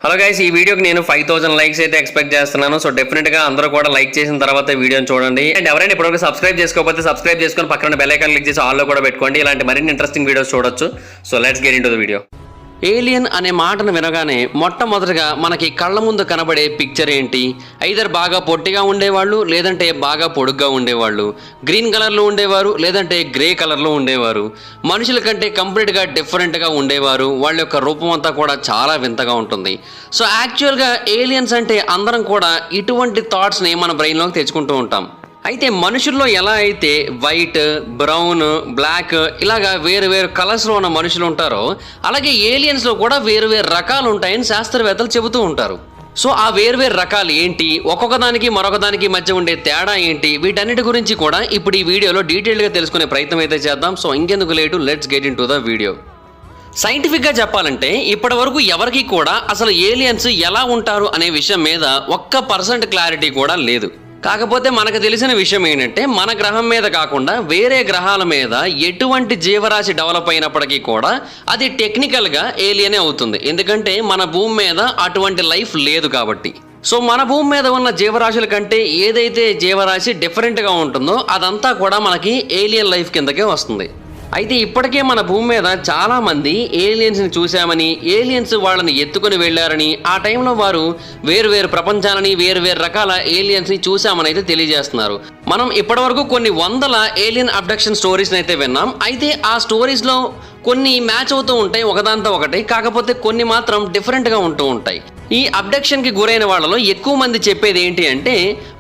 Hello guys, ఈ వీడియోకి నేను 5000 లైక్స్ అయితే ఎక్స్పెక్ట్ చేస్తున్నాను. సో డెఫినెట్ గా అందరూ కూడా లైక్ చేసిన తర్వాత వీడియోని చూడండి. అండ్ ఎవరైనా ఇప్పటివరకు సబ్స్క్రైబ్ చేసుకోకపోతే సబ్స్క్రైబ్ చేసుకొని పక్కన బెల్ ఐకాన్ క్లిక్ చేసి ఆల్ లో కూడా పెట్టుకోండి. ఇలాంటి మరిన్ని ఇంట్రెస్టింగ్ వీడియోస్ చూడొచ్చు. So let's get into the video. Alien అనే మాటను వినగానే మొట్టమొదటిగా మనకి కళ్ళ ముందు కనబడే పిక్చర్ ఏంటి? ఐదర్ బాగా పొట్టిగా ఉండేవాళ్ళు, లేదంటే బాగా పొడుగ్గా ఉండేవాళ్ళు, గ్రీన్ కలర్లో ఉండేవారు, లేదంటే గ్రే కలర్లో ఉండేవారు, మనుషుల కంటే కంప్లీట్గా డిఫరెంట్గా ఉండేవారు. వాళ్ళ యొక్క రూపం అంతా కూడా చాలా వింతగా ఉంటుంది. సో యాక్చువల్గా ఏలియన్స్ అంటే అందరం కూడా ఇటువంటి థాట్స్ని మన బ్రెయిన్లోకి తెచ్చుకుంటూ ఉంటాం. అయితే మనుషుల్లో ఎలా అయితే వైట్, బ్రౌన్, బ్లాక్ ఇలాగా వేరు వేరు కలర్స్లో ఉన్న మనుషులు ఉంటారో, అలాగే ఏలియన్స్లో కూడా వేరు వేరు రకాలు ఉంటాయని శాస్త్రవేత్తలు చెబుతూ ఉంటారు. సో ఆ వేర్వేరు రకాలు ఏంటి, ఒక్కొక్క దానికి మరొక దానికి మధ్య ఉండే తేడా ఏంటి, వీటన్నిటి గురించి కూడా ఇప్పుడు ఈ వీడియోలో డీటెయిల్గా తెలుసుకునే ప్రయత్నం అయితే చేద్దాం. సో ఇంకెందుకు late, let's get in to the video. సైంటిఫిక్గా చెప్పాలంటే ఇప్పటి వరకు ఎవరికి కూడా అసలు ఏలియన్స్ ఎలా ఉంటారు అనే విషయం మీద 1% క్లారిటీ కూడా లేదు. కాకపోతే మనకు తెలిసిన విషయం ఏంటంటే మన గ్రహం మీద కాకుండా వేరే గ్రహాల మీద ఎటువంటి జీవరాశి డెవలప్ అయినప్పటికీ కూడా అది టెక్నికల్గా ఏలియనే అవుతుంది. ఎందుకంటే మన భూమి మీద అటువంటి లైఫ్ లేదు కాబట్టి. సో మన భూమి మీద ఉన్న జీవరాశుల కంటే ఏదైతే జీవరాశి డిఫరెంట్గా ఉంటుందో అదంతా కూడా మనకి ఏలియన్ లైఫ్ కిందకే వస్తుంది. అయితే ఇప్పటికే మన భూమి మీద చాలామంది ఏలియన్స్ని చూశామని, ఏలియన్స్ వాళ్ళని ఎత్తుకుని వెళ్ళారని, ఆ టైంలో వారు వేరు ప్రపంచాలని, వేరు రకాల ఏలియన్స్ని చూశామని అయితే తెలియజేస్తున్నారు. మనం ఇప్పటివరకు కొన్ని వందల ఏలియన్ అబ్డక్షన్ స్టోరీస్ని అయితే విన్నాం. అయితే ఆ స్టోరీస్లో కొన్ని మ్యాచ్ అవుతూ ఉంటాయి ఒకదాంతో ఒకటి, కాకపోతే కొన్ని మాత్రం డిఫరెంట్గా ఉంటూ ఉంటాయి. ఈ అబ్డక్షన్కి గురైన వాళ్ళలో ఎక్కువ మంది చెప్పేది ఏంటి అంటే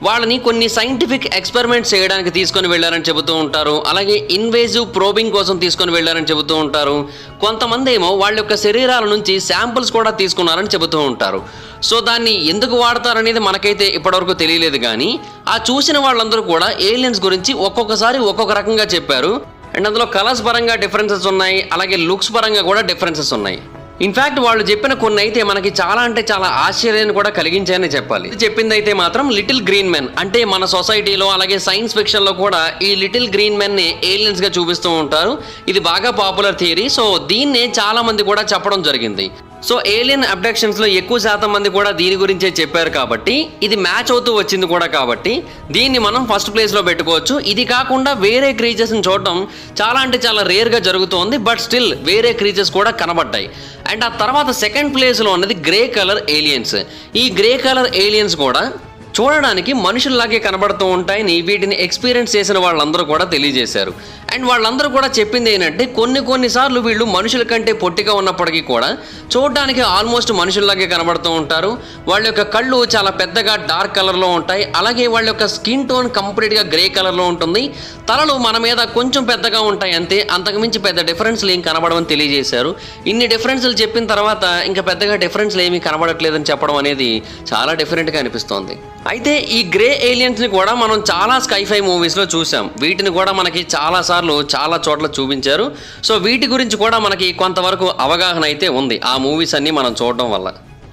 వాళ్ళని కొన్ని సైంటిఫిక్ ఎక్స్పెరిమెంట్స్ చేయడానికి తీసుకొని వెళ్ళారని చెబుతూ ఉంటారు. అలాగే ఇన్వేజివ్ ప్రోబింగ్ కోసం తీసుకొని వెళ్ళారని చెబుతూ ఉంటారు. కొంతమంది ఏమో వాళ్ళ యొక్క శరీరాల నుంచి శాంపుల్స్ కూడా తీసుకున్నారని చెబుతూ ఉంటారు. సో దాన్ని ఎందుకు వాడతారనేది మనకైతే ఇప్పటివరకు తెలియలేదు. కానీ ఆ చూసిన వాళ్ళందరూ కూడా ఏలియన్స్ గురించి ఒక్కొక్కసారి ఒక్కొక్క రకంగా చెప్పారు. అండ్ అందులో కలర్స్ పరంగా డిఫరెన్సెస్ ఉన్నాయి, అలాగే లుక్స్ పరంగా కూడా డిఫరెన్సెస్ ఉన్నాయి. ఇన్ఫ్యాక్ట్ వాళ్ళు చెప్పిన కొన్ని అయితే మనకి చాలా అంటే చాలా ఆశ్చర్యాన్ని కూడా కలిగించాయని చెప్పాలి. చెప్పింది అయితే మాత్రం లిటిల్ గ్రీన్ మెన్, అంటే మన సొసైటీలో అలాగే సైన్స్ ఫిక్షన్లో కూడా ఈ లిటిల్ గ్రీన్ మెన్ని ఏలియన్స్గా చూపిస్తూ ఉంటారు. ఇది బాగా పాపులర్ థియరీ. సో దీన్నే చాలా మంది కూడా చెప్పడం జరిగింది. సో ఏలియన్ అబ్డక్షన్స్లో ఎక్కువ శాతం మంది కూడా దీని గురించే చెప్పారు కాబట్టి ఇది మ్యాచ్ అవుతూ వచ్చింది కూడా కాబట్టి దీన్ని మనం ఫస్ట్ ప్లేస్లో పెట్టుకోవచ్చు. ఇది కాకుండా వేరే క్రీచర్స్ని చూడడం చాలా అంటే చాలా రేర్గా జరుగుతోంది. బట్ స్టిల్ వేరే క్రీచర్స్ కూడా కనబడ్డాయి. అండ్ ఆ తర్వాత సెకండ్ ప్లేస్లో ఉన్నది గ్రే కలర్ ఏలియన్స్. ఈ గ్రే కలర్ ఏలియన్స్ కూడా చూడడానికి మనుషుల్లాగే కనబడుతూ ఉంటాయని వీటిని ఎక్స్పీరియన్స్ చేసిన వాళ్ళందరూ కూడా తెలియజేశారు. అండ్ వాళ్ళందరూ కూడా చెప్పింది ఏంటంటే కొన్నిసార్లు వీళ్ళు మనుషుల కంటే పొట్టిగా ఉన్నప్పటికీ కూడా చూడడానికి ఆల్మోస్ట్ మనుషుల్లాగే కనబడుతూ ఉంటారు. వాళ్ళ యొక్క కళ్ళు చాలా పెద్దగా డార్క్ కలర్లో ఉంటాయి. అలాగే వాళ్ళ యొక్క స్కిన్ టోన్ కంప్లీట్గా గ్రే కలర్లో ఉంటుంది. తలలు మన మీద కొంచెం పెద్దగా ఉంటాయి అంతే, అంతకుమించి పెద్ద డిఫరెన్స్లు ఏం కనబడమని తెలియజేశారు. ఇన్ని డిఫరెన్స్లు చెప్పిన తర్వాత ఇంకా పెద్దగా డిఫరెన్స్లు ఏమీ కనబడట్లేదని చెప్పడం అనేది చాలా డిఫరెంట్గా అనిపిస్తోంది. అయితే ఈ గ్రే ఏలియన్స్ని కూడా మనం చాలా స్కైఫై మూవీస్లో చూసాం. వీటిని కూడా మనకి చాలాసార్లు చాలా చోట్ల చూపించారు. సో వీటి గురించి కూడా మనకి కొంతవరకు అవగాహన అయితే ఉంది ఆ మూవీస్ అన్నీ మనం చూడడం వల్ల.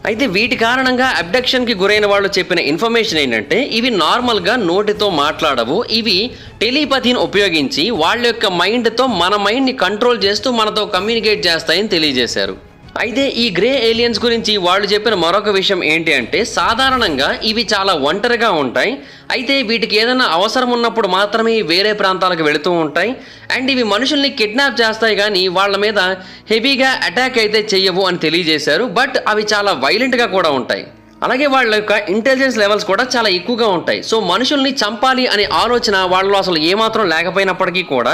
అయితే వీటి కారణంగా అబ్డక్షన్కి గురైన వాళ్ళు చెప్పిన ఇన్ఫర్మేషన్ ఏంటంటే ఇవి నార్మల్గా నోటితో మాట్లాడవు, ఇవి టెలిపతిని ఉపయోగించి వాళ్ళ యొక్క మైండ్తో మన మైండ్ని కంట్రోల్ చేస్తూ మనతో కమ్యూనికేట్ చేస్తాయని తెలియజేశారు. అయితే ఈ గ్రే ఏలియన్స్ గురించి వాళ్ళు చెప్పిన మరొక విషయం ఏంటి అంటే సాధారణంగా ఇవి చాలా ఒంటరిగా ఉంటాయి. అయితే వీటికి ఏదైనా అవసరం ఉన్నప్పుడు మాత్రమే వేరే ప్రాంతాలకు వెళుతూ ఉంటాయి. అండ్ ఇవి మనుషుల్ని కిడ్నాప్ చేస్తాయి కానీ వాళ్ళ మీద హెవీగా అటాక్ అయితే చెయ్యవు అని తెలియజేశారు. బట్ అవి చాలా వైలెంట్గా కూడా ఉంటాయి. అలాగే వాళ్ళ యొక్క ఇంటెలిజెన్స్ లెవెల్స్ కూడా చాలా ఎక్కువగా ఉంటాయి. సో మనుషుల్ని చంపాలి అనే ఆలోచన వాళ్ళలో అసలు ఏమాత్రం లేకపోయినప్పటికీ కూడా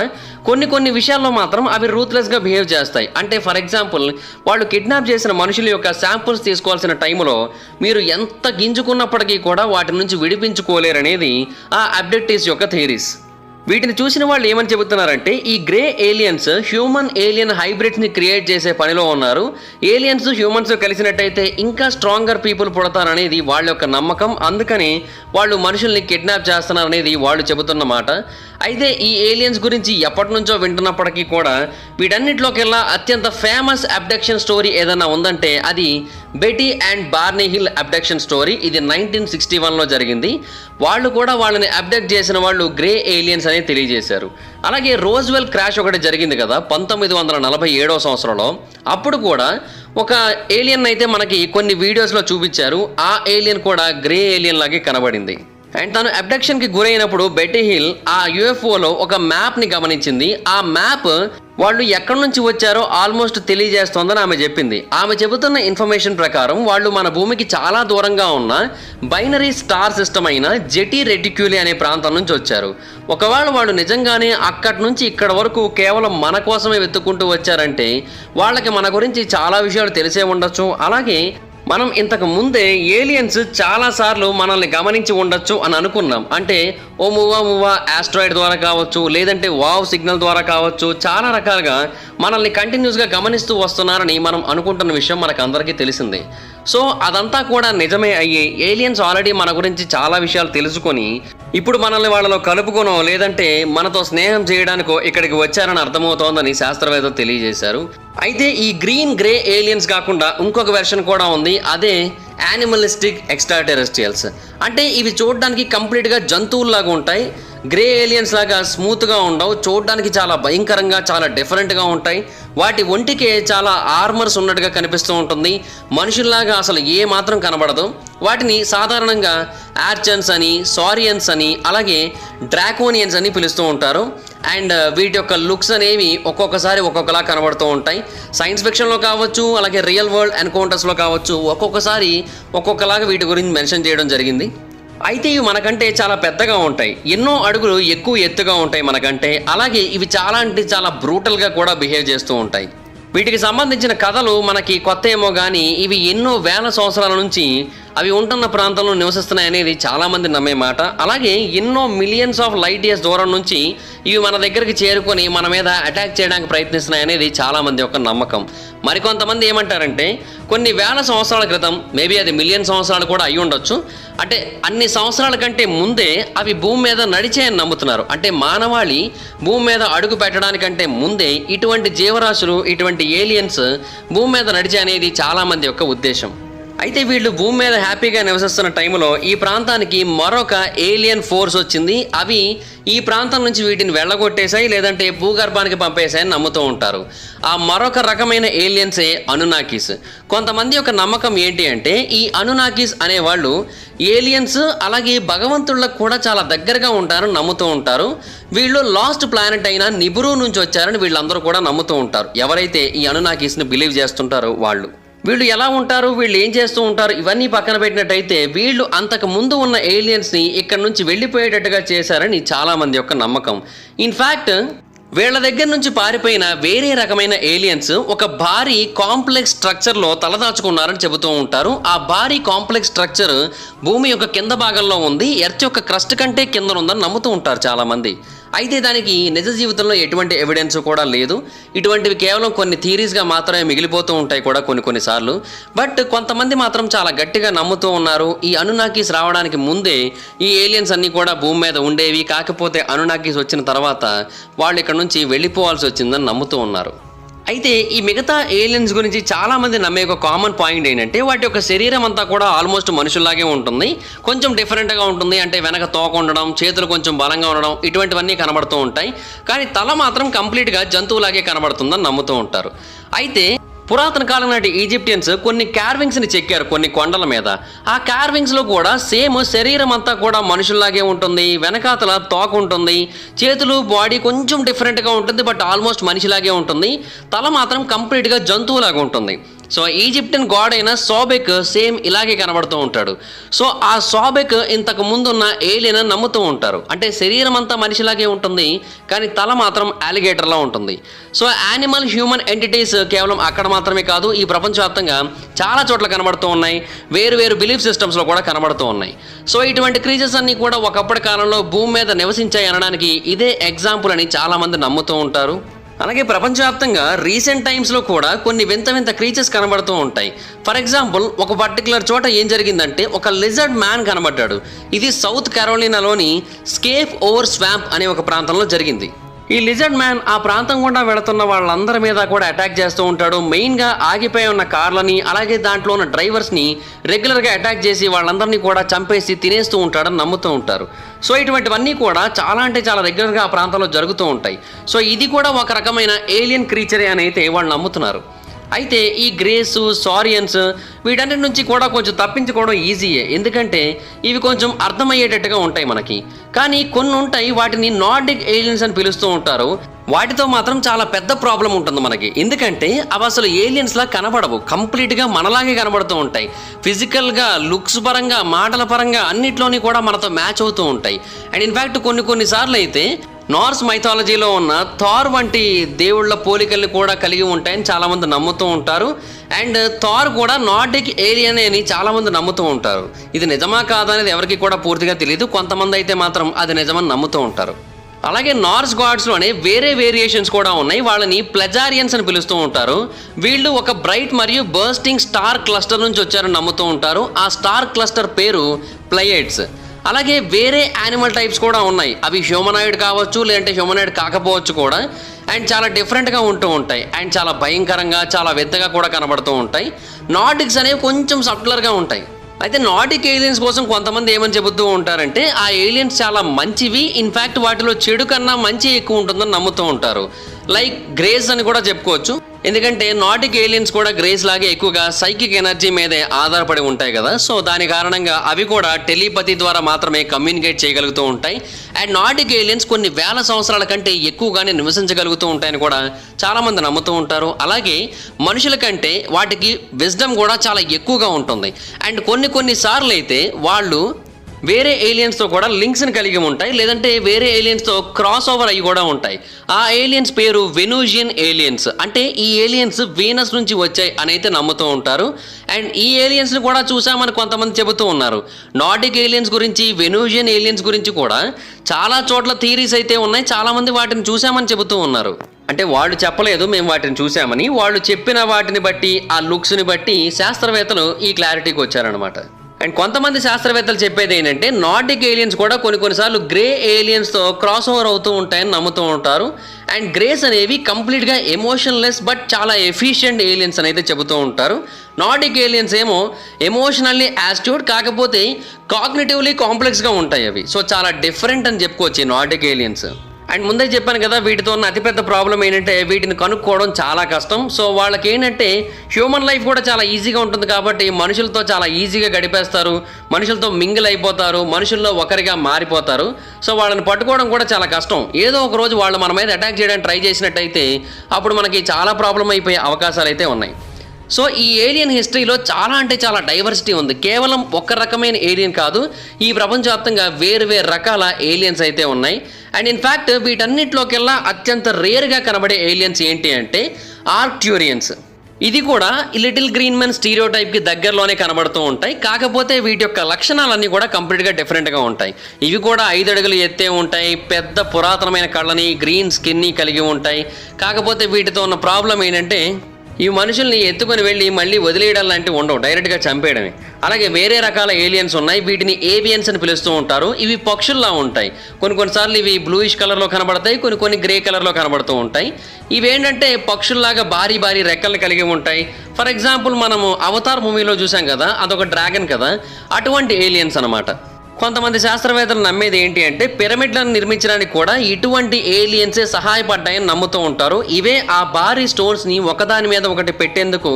కొన్ని విషయాల్లో మాత్రం అవి రూత్లెస్గా బిహేవ్ చేస్తాయి. అంటే ఫర్ ఎగ్జాంపుల్ వాళ్ళు కిడ్నాప్ చేసిన మనుషుల యొక్క శాంపుల్స్ తీసుకోవాల్సిన టైంలో మీరు ఎంత గింజుకున్నప్పటికీ కూడా వాటి నుంచి విడిపించుకోలేరనేది ఆ అబ్డక్టీస్ యొక్క థియరీస్. వీటిని చూసిన వాళ్ళు ఏమని చెబుతున్నారంటే ఈ గ్రే ఏలియన్స్ హ్యూమన్ ఏలియన్ హైబ్రిడ్స్ని క్రియేట్ చేసే పనిలో ఉన్నారు. ఏలియన్స్ హ్యూమన్స్ కలిసినట్టయితే ఇంకా స్ట్రాంగర్ పీపుల్ పుడతారనేది వాళ్ళ యొక్క నమ్మకం. అందుకని వాళ్ళు మనుషుల్ని కిడ్నాప్ చేస్తున్నారనేది వాళ్ళు చెబుతున్న మాట. అయితే ఈ ఏలియన్స్ గురించి ఎప్పటి నుంచో వింటున్నప్పటికీ కూడా వీటన్నిటిలోకెల్లా అత్యంత ఫేమస్ అబ్డక్షన్ స్టోరీ ఏదైనా ఉందంటే అది Betty and Barney Hill abduction story. ఇది 1961లో జరిగింది. వాళ్ళు కూడా వాళ్ళని అబ్డక్ట్ చేసిన వాళ్ళు గ్రే ఏలియన్స్ అని తెలియజేశారు. అలాగే రోజ్వెల్ క్రాష్ ఒకటి జరిగింది కదా 1947వ సంవత్సరంలో. అప్పుడు కూడా ఒక ఏలియన్ అయితే మనకి కొన్ని వీడియోస్లో చూపించారు. ఆ ఏలియన్ కూడా గ్రే ఏలియన్ లాగే కనబడింది. అండ్ తను అబ్డక్షన్కి గురైనప్పుడు బెటీ హిల్ ఆ యూఎఫ్ఓలో ఒక మ్యాప్ని గమనించింది. ఆ మ్యాప్ వాళ్ళు ఎక్కడి నుంచి వచ్చారో ఆల్మోస్ట్ తెలియజేస్తోందని ఆమె చెప్పింది. ఆమె చెబుతున్న ఇన్ఫర్మేషన్ ప్రకారం వాళ్ళు మన భూమికి చాలా దూరంగా ఉన్న బైనరీ స్టార్ సిస్టమ్ అయిన జెటీ రెటిక్యులీ అనే ప్రాంతం నుంచి వచ్చారు. ఒకవేళ వాళ్ళు నిజంగానే అక్కడి నుంచి ఇక్కడ వరకు కేవలం మన కోసమే వెతుక్కుంటూ వచ్చారంటే వాళ్ళకి మన గురించి చాలా విషయాలు తెలిసే ఉండొచ్చు. అలాగే మనం ఇంతకు ముందే ఏలియన్స్ చాలాసార్లు మనల్ని గమనించి ఉండొచ్చు అని అనుకున్నాం. అంటే ఓ మువ్వా ఆస్ట్రాయిడ్ ద్వారా కావచ్చు, లేదంటే వావ్ సిగ్నల్ ద్వారా కావచ్చు, చాలా రకాలుగా మనల్ని కంటిన్యూస్గా గమనిస్తూ వస్తున్నారని మనం అనుకుంటున్న విషయం మనకు అందరికీ తెలిసిందే. సో అదంతా కూడా నిజమే అయ్యి ఏలియన్స్ ఆల్రెడీ మన గురించి చాలా విషయాలు తెలుసుకొని ఇప్పుడు మనల్ని వాళ్ళలో కలుపుకొనో లేదంటే మనతో స్నేహం చేయడానికో ఇక్కడికి వచ్చారని అర్థమవుతోందని శాస్త్రవేత్తలు తెలియజేశారు. అయితే ఈ గ్రీన్ గ్రే ఏలియన్స్ కాకుండా ఇంకొక వెర్షన్ కూడా ఉంది. అదే యానిమలిస్టిక్ ఎక్స్ట్రాటెరెస్ట్రియల్స్. అంటే ఇవి చూడడానికి కంప్లీట్గా జంతువుల్లాగా ఉంటాయి. గ్రే ఏలియన్స్ లాగా స్మూత్గా ఉండవు, చూడడానికి చాలా భయంకరంగా చాలా డిఫరెంట్గా ఉంటాయి. వాటి ఒంటికే చాలా ఆర్మర్స్ ఉన్నట్టుగా కనిపిస్తూ ఉంటుంది. మనుషుల్లాగా అసలు ఏ మాత్రం కనబడదు. వాటిని సాధారణంగా ఆర్చన్స్ అని, సారియన్స్ అని, అలాగే డ్రాకోనియన్స్ అని పిలుస్తూ ఉంటారు. అండ్ వీటి యొక్క లుక్స్ అనేవి ఒక్కొక్కసారి ఒక్కొక్కలా కనబడుతూ ఉంటాయి. సైన్స్ ఫిక్షన్లో కావచ్చు, అలాగే రియల్ వరల్డ్ ఎన్కౌంటర్స్లో కావచ్చు, ఒక్కొక్కసారి ఒక్కొక్కలాగా వీటి గురించి మెన్షన్ చేయడం జరిగింది. అయితే ఇవి మనకంటే చాలా పెద్దగా ఉంటాయి, ఎన్నో అడుగులు ఎక్కువ ఎత్తుగా ఉంటాయి మనకంటే. అలాగే ఇవి చాలా అంటే చాలా బ్రూటల్గా కూడా బిహేవ్ చేస్తూ ఉంటాయి. వీటికి సంబంధించిన కథలు మనకి కొత్త ఏమో కానీ ఇవి ఎన్నో వేల సంవత్సరాల నుంచి అవి ఉంటున్న ప్రాంతంలో నివసిస్తున్నాయి అనేది చాలామంది నమ్మే మాట. అలాగే ఎన్నో మిలియన్స్ ఆఫ్ లైట్ ఇయర్స్ దూరం నుంచి ఇవి మన దగ్గరికి చేరుకొని మన మీద అటాక్ చేయడానికి ప్రయత్నిస్తున్నాయి అనేది చాలామంది యొక్క నమ్మకం. మరికొంతమంది ఏమంటారంటే కొన్ని వేల సంవత్సరాల క్రితం, మేబీ అది మిలియన్ సంవత్సరాలు కూడా అయి ఉండొచ్చు, అంటే అన్ని సంవత్సరాల కంటే ముందే అవి భూమి మీద నడిచాయని నమ్ముతున్నారు. అంటే మానవాళి భూమి మీద అడుగు పెట్టడానికంటే ముందే ఇటువంటి జీవరాశులు, ఇటువంటి ఏలియన్స్ భూమి మీద నడిచాయి అనేది చాలామంది యొక్క ఉద్దేశం. అయితే వీళ్ళు భూమి మీద హ్యాపీగా నివసిస్తున్న టైంలో ఈ ప్రాంతానికి మరొక ఏలియన్ ఫోర్స్ వచ్చింది. అవి ఈ ప్రాంతం నుంచి వీటిని వెళ్ళగొట్టేశాయి, లేదంటే భూగర్భానికి పంపేశాయని నమ్ముతూ ఉంటారు. ఆ మరొక రకమైన ఏలియన్సే అనునాకీస్. కొంతమంది యొక్క నమ్మకం ఏంటి అంటే ఈ అనునాకీస్ అనేవాళ్ళు ఏలియన్స్ అలాగే భగవంతుళ్ళకు కూడా చాలా దగ్గరగా ఉంటారని నమ్ముతూ ఉంటారు. వీళ్ళు లాస్ట్ ప్లానెట్ అయిన నిబురు నుంచి వచ్చారని వీళ్ళందరూ కూడా నమ్ముతూ ఉంటారు. ఎవరైతే ఈ అనునాకీస్ని బిలీవ్ చేస్తుంటారో వాళ్ళు. వీళ్ళు ఎలా ఉంటారు, వీళ్ళు ఏం చేస్తూ ఉంటారు, ఇవన్నీ పక్కన పెట్టినట్టయితే వీళ్ళు అంతకు ముందు ఉన్న ఏలియన్స్ని ఇక్కడ నుంచి వెళ్ళిపోయేటట్టుగా చేశారని చాలామంది యొక్క నమ్మకం. ఇన్ఫ్యాక్ట్ వీళ్ళ దగ్గర నుంచి పారిపోయిన వేరే రకమైన ఏలియన్స్ ఒక భారీ కాంప్లెక్స్ స్ట్రక్చర్లో తలదాచుకున్నారని చెబుతూ ఉంటారు. ఆ భారీ కాంప్లెక్స్ స్ట్రక్చర్ భూమి యొక్క కింద భాగంలో ఉంది, ఎర్త్ యొక్క క్రస్ట్ కంటే కింద ఉందని నమ్ముతూ ఉంటారు చాలామంది. అయితే దానికి నిజ జీవితంలో ఎటువంటి ఎవిడెన్స్ కూడా లేదు. ఇటువంటివి కేవలం కొన్ని థియరీస్గా మాత్రమే మిగిలిపోతూ ఉంటాయి కూడా కొన్నిసార్లు. బట్ కొంతమంది మాత్రం చాలా గట్టిగా నమ్ముతూ ఉన్నారు ఈ అనునాకీస్ రావడానికి ముందే ఈ ఏలియన్స్ అన్నీ కూడా భూమి మీద ఉండేవి, కాకపోతే అనునాకీస్ వచ్చిన తర్వాత వాళ్ళు ఇక్కడ నుంచి వెళ్ళిపోవాల్సి వచ్చిందని నమ్ముతూ ఉన్నారు. అయితే ఈ మిగతా ఏలియన్స్ గురించి చాలామంది నమ్మే ఒక కామన్ పాయింట్ ఏంటంటే వాటి యొక్క శరీరం అంతా కూడా ఆల్మోస్ట్ మనుషుల్లాగే ఉంటుంది, కొంచెం డిఫరెంట్గా ఉంటుంది. అంటే వెనక తోక ఉండడం, చేతులు కొంచెం బలంగా ఉండడం, ఇటువంటివన్నీ కనబడుతూ ఉంటాయి. కానీ తల మాత్రం కంప్లీట్గా జంతువులాగే కనబడుతుందని నమ్ముతూ ఉంటారు. అయితే పురాతన కాలం నాటి ఈజిప్టియన్స్ కొన్ని కార్వింగ్స్ని చెక్కారు కొన్ని కొండల మీద. ఆ కార్వింగ్స్లో కూడా సేమ్ శరీరం అంతా కూడా మనుషుల్లాగే ఉంటుంది, వెనకాతల తోక ఉంటుంది, చేతులు బాడీ కొంచెం డిఫరెంట్గా ఉంటుంది, బట్ ఆల్మోస్ట్ మనిషిలాగే ఉంటుంది. తల మాత్రం కంప్లీట్గా జంతువులాగా ఉంటుంది. సో ఈజిప్టియన్ గాడ్ అయిన సోబెక్ సేమ్ ఇలాగే కనబడుతూ ఉంటాడు. సో ఆ సోబెక్ ఇంతకు ముందున్న ఏలియన్ అని నమ్ముతూ ఉంటారు. అంటే శరీరం అంతా మనిషిలాగే ఉంటుంది, కానీ తల మాత్రం అలిగేటర్లా ఉంటుంది. సో యానిమల్ హ్యూమన్ ఎంటిటీస్ కేవలం అక్కడ మాత్రమే కాదు, ఈ ప్రపంచవ్యాప్తంగా చాలా చోట్ల కనబడుతూ ఉన్నాయి. వేరు వేరు బిలీఫ్ సిస్టమ్స్లో కూడా కనబడుతూ ఉన్నాయి. సో ఇటువంటి క్రీచర్స్ అన్నీ కూడా ఒకప్పటి కాలంలో భూమి మీద నివసించాయి అనడానికి ఇదే ఎగ్జాంపుల్ అని చాలామంది నమ్ముతూ ఉంటారు. అలాగే ప్రపంచవ్యాప్తంగా రీసెంట్ టైమ్స్లో కూడా కొన్ని వింత వింత క్రీచర్స్ కనబడుతూ ఉంటాయి. ఫర్ ఎగ్జాంపుల్ ఒక పర్టికులర్ చోట ఏం జరిగిందంటే ఒక లిజర్డ్ మ్యాన్ కనబడ్డాడు. ఇది సౌత్ కెరోలినాలోని స్కేప్ ఓవర్ స్వాంప్ అనే ఒక ప్రాంతంలో జరిగింది. ఈ లిజర్డ్ మ్యాన్ ఆ ప్రాంతం గుండా వెళుతున్న వాళ్ళందరి మీద కూడా అటాక్ చేస్తూ ఉంటాడు. మెయిన్గా ఆగిపోయి ఉన్న కార్లని అలాగే దాంట్లో ఉన్న డ్రైవర్స్ని రెగ్యులర్గా అటాక్ చేసి వాళ్ళందరినీ కూడా చంపేసి తినేస్తూ ఉంటాడని నమ్ముతూ ఉంటారు. సో ఇటువంటివన్నీ కూడా చాలా అంటే చాలా రెగ్యులర్గా ఆ ప్రాంతంలో జరుగుతూ ఉంటాయి. సో ఇది కూడా ఒక రకమైన ఏలియన్ క్రీచరే అని అయితే వాళ్ళు నమ్ముతున్నారు. అయితే ఈ గ్రేసు, సారియన్స్ వీటన్నిటి నుంచి కూడా కొంచెం తప్పించుకోవడం ఈజీయే, ఎందుకంటే ఇవి కొంచెం అర్థమయ్యేటట్టుగా ఉంటాయి మనకి. కానీ కొన్ని ఉంటాయి, వాటిని నార్డిక్ ఏలియన్స్ అని పిలుస్తూ ఉంటారు. వాటితో మాత్రం చాలా పెద్ద ప్రాబ్లం ఉంటుంది మనకి, ఎందుకంటే అవి అసలు ఏలియన్స్లా కనబడవు, కంప్లీట్గా మనలాగే కనబడుతూ ఉంటాయి. ఫిజికల్గా, లుక్స్ పరంగా, మాటల పరంగా అన్నిట్లోని కూడా మనతో మ్యాచ్ అవుతూ ఉంటాయి. అండ్ ఇన్ఫ్యాక్ట్ కొన్నిసార్లు అయితే నార్స్ మైథాలజీలో ఉన్న థార్ వంటి దేవుళ్ళ పోలికల్ని కూడా కలిగి ఉంటాయని చాలామంది నమ్ముతూ ఉంటారు. అండ్ థార్ కూడా నార్డిక్ ఏలియన్ అని చాలామంది నమ్ముతూ ఉంటారు. ఇది నిజమా కాదా అనేది ఎవరికి కూడా పూర్తిగా తెలియదు, కొంతమంది అయితే మాత్రం అది నిజమని నమ్ముతూ ఉంటారు. అలాగే నార్స్ గాడ్స్లోనే వేరే వేరియేషన్స్ కూడా ఉన్నాయి. వాళ్ళని ప్లెజారియన్స్ అని పిలుస్తూ ఉంటారు. వీళ్ళు ఒక బ్రైట్ మరియు బర్స్టింగ్ స్టార్ క్లస్టర్ నుంచి వచ్చారని నమ్ముతూ ఉంటారు. ఆ స్టార్ క్లస్టర్ పేరు ప్లైయడ్స్. అలాగే వేరే యానిమల్ టైప్స్ కూడా ఉన్నాయి. అవి హ్యూమనాయిడ్ కావచ్చు, లేదంటే హ్యూమనాయిడ్ కాకపోవచ్చు కూడా. అండ్ చాలా డిఫరెంట్గా ఉంటూ ఉంటాయి. అండ్ చాలా భయంకరంగా, చాలా వింతగా కూడా కనబడుతూ ఉంటాయి. నార్డిక్స్ అనేవి కొంచెం సబ్టిలర్గా ఉంటాయి. అయితే నార్డిక్ ఏలియన్స్ కోసం కొంతమంది ఏమని చెబుతూ ఉంటారంటే ఆ ఏలియన్స్ చాలా మంచివి, ఇన్ఫ్యాక్ట్ వాటిలో చెడు కన్నా మంచి ఎక్కువ ఉంటుందని నమ్ముతూ ఉంటారు. లైక్ గ్రేస్ అని కూడా చెప్పుకోవచ్చు, ఎందుకంటే నార్డిక్ ఏలియన్స్ కూడా గ్రేస్ లాగే ఎక్కువగా సైకిక్ ఎనర్జీ మీదే ఆధారపడి ఉంటాయి కదా. సో దాని కారణంగా అవి కూడా టెలిపతి ద్వారా మాత్రమే కమ్యూనికేట్ చేయగలుగుతూ ఉంటాయి. అండ్ నార్డిక్ ఏలియన్స్ కొన్ని వేల సంవత్సరాల కంటే ఎక్కువగానే నివసించగలుగుతూ ఉంటాయని కూడా చాలామంది నమ్ముతూ ఉంటారు. అలాగే మనుషుల కంటే వాటికి విజ్డమ్ కూడా చాలా ఎక్కువగా ఉంటుంది. అండ్ కొన్నిసార్లు అయితే వాళ్ళు వేరే ఏలియన్స్తో కూడా లింక్స్ని కలిగి ఉంటాయి, లేదంటే వేరే ఏలియన్స్తో క్రాస్ ఓవర్ అయ్యి కూడా ఉంటాయి. ఆ ఏలియన్స్ పేరు వెనూజియన్ ఏలియన్స్. అంటే ఈ ఏలియన్స్ వీనస్ నుంచి వచ్చాయి అని అయితే నమ్ముతూ ఉంటారు. అండ్ ఈ ఏలియన్స్ని కూడా చూసామని కొంతమంది చెబుతూ ఉన్నారు. నార్డిక్ ఏలియన్స్ గురించి, వెనూజియన్ ఏలియన్స్ గురించి కూడా చాలా చోట్ల థియరీస్ అయితే ఉన్నాయి. చాలామంది వాటిని చూసామని చెబుతూ ఉన్నారు. అంటే వాళ్ళు చెప్పలేదు మేము వాటిని చూసామని, వాళ్ళు చెప్పిన వాటిని బట్టి, ఆ లుక్స్ని బట్టి శాస్త్రవేత్తలు ఈ క్లారిటీకి వచ్చారనమాట. అండ్ కొంతమంది శాస్త్రవేత్తలు చెప్పేది ఏంటంటే నార్డిక్ ఏలియన్స్ కూడా కొన్నిసార్లు గ్రే ఏలియన్స్తో క్రాస్ ఓవర్ అవుతూ ఉంటాయని నమ్ముతూ ఉంటారు. అండ్ గ్రేస్ అనేవి కంప్లీట్గా ఎమోషన్లెస్ బట్ చాలా ఎఫిషియెంట్ ఏలియన్స్ అని అయితే చెబుతూ ఉంటారు. నార్డిక్ ఏలియన్స్ ఏమో ఎమోషనల్లీ యాస్ట్యూడ్, కాకపోతే కాగ్నిటివ్లీ కాంప్లెక్స్గా ఉంటాయి అవి. సో చాలా డిఫరెంట్ అని చెప్పుకోవచ్చు ఈ నార్డిక్ ఏలియన్స్. అండ్ ముందే చెప్పాను కదా, వీటితో ఉన్న అతిపెద్ద ప్రాబ్లం ఏంటంటే వీటిని కనుక్కోవడం చాలా కష్టం. సో వాళ్ళకి ఏంటంటే హ్యూమన్ లైఫ్ కూడా చాలా ఈజీగా ఉంటుంది కాబట్టి మనుషులతో చాలా ఈజీగా గడిపేస్తారు, మనుషులతో మింగిల్ అయిపోతారు, మనుషుల్లో ఒకరిగా మారిపోతారు. సో వాళ్ళని పట్టుకోవడం కూడా చాలా కష్టం. ఏదో ఒక రోజు వాళ్ళు మన మీద అటాక్ చేయడానికి ట్రై చేసినట్టయితే అప్పుడు మనకి చాలా ప్రాబ్లం అయిపోయే అవకాశాలు అయితే ఉన్నాయి. సో ఈ ఏలియన్ హిస్టరీలో చాలా అంటే చాలా డైవర్సిటీ ఉంది. కేవలం ఒక రకమైన ఏలియన్ కాదు, ఈ ప్రపంచవ్యాప్తంగా వేరు రకాల ఏలియన్స్ అయితే ఉన్నాయి. అండ్ ఇన్ఫ్యాక్ట్ వీటన్నిటిలోకెల్లా అత్యంత రేర్గా కనబడే ఏలియన్స్ ఏంటి అంటే ఆర్క్టూరియన్స్. ఇది కూడా లిటిల్ గ్రీన్ మెన్ స్టీరియో టైప్కి దగ్గరలోనే కనబడుతూ ఉంటాయి. కాకపోతే వీటి యొక్క లక్షణాలన్నీ కూడా కంప్లీట్గా డిఫరెంట్గా ఉంటాయి. ఇవి కూడా 5 అడుగులు ఎత్తే ఉంటాయి, పెద్ద పురాతనమైన కళ్ళని, గ్రీన్ స్కిన్ని కలిగి ఉంటాయి. కాకపోతే వీటితో ఉన్న ప్రాబ్లం ఏంటంటే ఈ మనుషుల్ని ఎత్తుకొని వెళ్ళి మళ్ళీ వదిలేయడం లాంటివి ఉండవు, డైరెక్ట్గా చంపేయడమే. అలాగే వేరే రకాల ఏలియన్స్ ఉన్నాయి, వీటిని ఏవియన్స్ అని పిలుస్తూ ఉంటారు. ఇవి పక్షుల్లా ఉంటాయి. కొన్నిసార్లు ఇవి బ్లూయిష్ కలర్లో కనబడతాయి, కొన్ని గ్రే కలర్లో కనబడుతూ ఉంటాయి. ఇవేంటంటే పక్షుల్లాగా భారీ రెక్కలు కలిగి ఉంటాయి. ఫర్ ఎగ్జాంపుల్ మనము అవతార్ మూవీలో చూసాం కదా, అదొక డ్రాగన్ కదా, అటువంటి ఏలియన్స్ అనమాట. కొంతమంది శాస్త్రవేత్తలు నమ్మేది ఏంటి అంటే పిరమిడ్లను నిర్మించడానికి కూడా ఇటువంటి ఏలియన్సే సహాయపడ్డాయని నమ్ముతూ ఉంటారు. ఇవే ఆ భారీ స్టోన్స్ని ఒకదాని మీద ఒకటి పెట్టేందుకు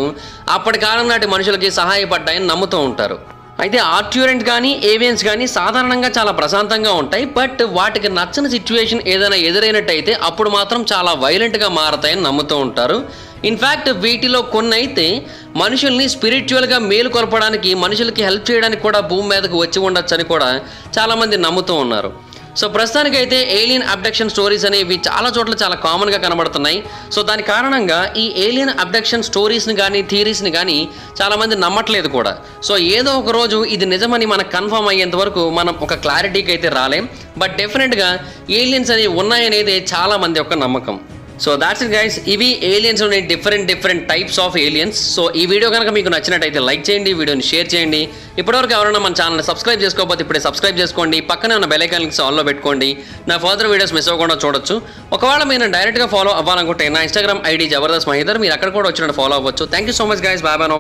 అప్పటి కాలం నాటి మనుషులకి సహాయపడ్డాయని నమ్ముతూ ఉంటారు. అయితే ఆర్క్టూరియన్స్ కానీ ఏవియన్స్ కానీ సాధారణంగా చాలా ప్రశాంతంగా ఉంటాయి. బట్ వాటికి నచ్చని సిచ్యువేషన్ ఏదైనా ఎదురైనట్టయితే అప్పుడు మాత్రం చాలా వైలెంట్గా మారతాయని నమ్ముతూ ఉంటారు. ఇన్ఫ్యాక్ట్ వీటిలో కొన్ని అయితే మనుషుల్ని స్పిరిచువల్గా మేలుకొల్పడానికి, మనుషులకి హెల్ప్ చేయడానికి కూడా భూమి మీదకు వచ్చి ఉండొచ్చని కూడా చాలామంది నమ్ముతూ ఉన్నారు. సో ప్రస్తుతానికైతే ఏలియన్ అబ్డక్షన్ స్టోరీస్ అనేవి చాలా చోట్ల చాలా కామన్గా కనబడుతున్నాయి. సో దాని కారణంగా ఈ ఏలియన్ అబ్డక్షన్ స్టోరీస్ని కానీ థియరీస్ని కానీ చాలామంది నమ్మట్లేదు కూడా. సో ఏదో ఒక రోజు ఇది నిజమని మనకు కన్ఫర్మ్ అయ్యేంత వరకు మనం ఒక క్లారిటీకి అయితే రాలేం. బట్ డెఫినెట్గా ఏలియన్స్ అనేవి ఉన్నాయనేది చాలామంది యొక్క నమ్మకం. సో దాట్స్ ఇట్ గైస్, ఇవి ఏలియన్స్ ఉన్నాయి, different types of aliens. So ఈ వీడియో కనుక మీకు నచ్చినట్టయితే లైక్ చేయండి, వీడియోని షేర్ చేయండి. ఇప్పటివరకు ఎవరైనా మన ఛానల్ సబ్స్క్రైబ్ చేసుకోకపోతే ఇప్పుడే సబ్స్క్రైబ్ చేసుకోండి, పక్కనే ఉన్న బెల్ ఐకాన్ లింక్స్ ఆన్లో పెట్టుకోండి, నా ఫర్దర్ వీడియోస్ మిస్ అవ్వకుండా చూడొచ్చు. ఒకవేళ మీరు డైరెక్ట్గా ఫాలో అవ్వాలనుకుంటే నా ఇన్స్టాగ్రామ్ ఐడి జబర్దస్త్ మహీధర్, మీరు అక్కడ కూడా వచ్చినట్టు ఫాలో అవ్వచ్చు. Thank you so much guys, bye bye.